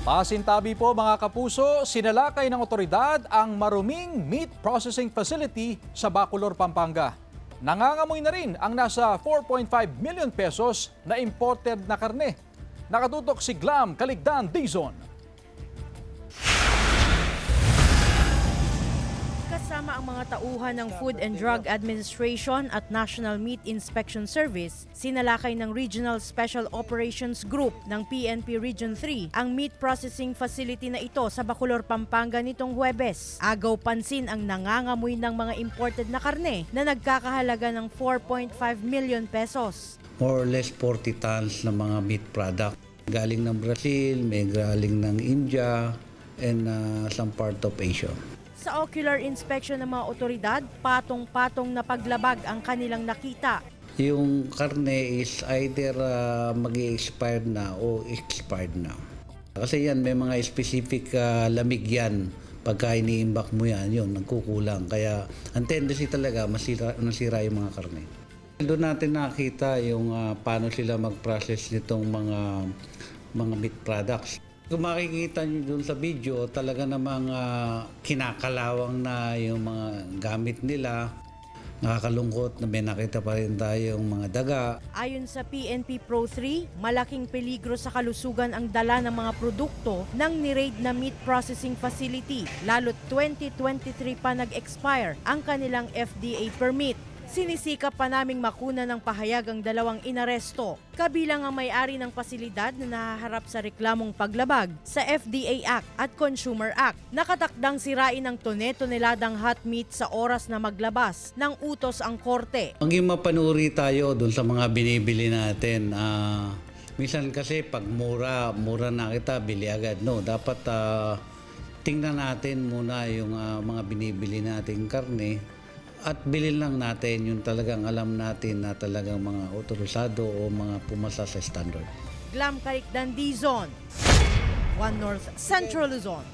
Pasintabi po mga kapuso, sinalakay ng otoridad ang maruming meat processing facility sa Bacolor, Pampanga. Nangangamoy na rin ang nasa 4.5 million pesos na imported na karne. Nakatutok si Glam Caligdan Dizon. Kasama ang mga tauhan ng Food and Drug Administration at National Meat Inspection Service, sinalakay ng Regional Special Operations Group ng PNP Region 3 ang meat processing facility na ito sa Bacolor, Pampanga nitong Huwebes. Agaw pansin ang nangangamoy ng mga imported na karne na nagkakahalaga ng 4.5 million pesos. More or less 40 tons ng mga meat product. Galing ng Brazil, may galing ng India, and some part of Asia. Sa ocular inspection ng mga otoridad, patong-patong na paglabag ang kanilang nakita. Yung karne is either mag-expired na o expired na. Kasi yan, may mga specific lamig yan. Pagka iniimbak mo yan, yun, nagkukulang. Kaya ang tendency talaga, masira yung mga karne. Doon natin nakita yung paano sila mag-process nitong mga meat products. Kung makikita nyo dun sa video, talaga namang kinakalawang na yung mga gamit nila. Nakakalungkot na may nakita pa rin tayong mga daga. Ayon sa PNP Pro 3, malaking peligro sa kalusugan ang dala ng mga produkto ng ni-raid na meat processing facility. Lalo't 2023 pa nag-expire ang kanilang FDA permit. Sinisikap pa naming makuna ng pahayag ang dalawang inaresto, kabilang ang may-ari ng pasilidad na nahaharap sa reklamong paglabag sa FDA Act at Consumer Act. Nakatakdang sirain ng tone-toneladang hot meat sa oras na maglabas ng utos ang korte. Maging mapanuri tayo dun sa mga binibili natin. Minsan kasi pag mura na kita, bili agad. No, dapat tingnan natin muna yung mga binibili nating karne. At bilhin lang natin yung talagang alam natin na talagang mga otorisado o mga pumasa sa standard. Glam Caligdan Dizon, One North Central Luzon.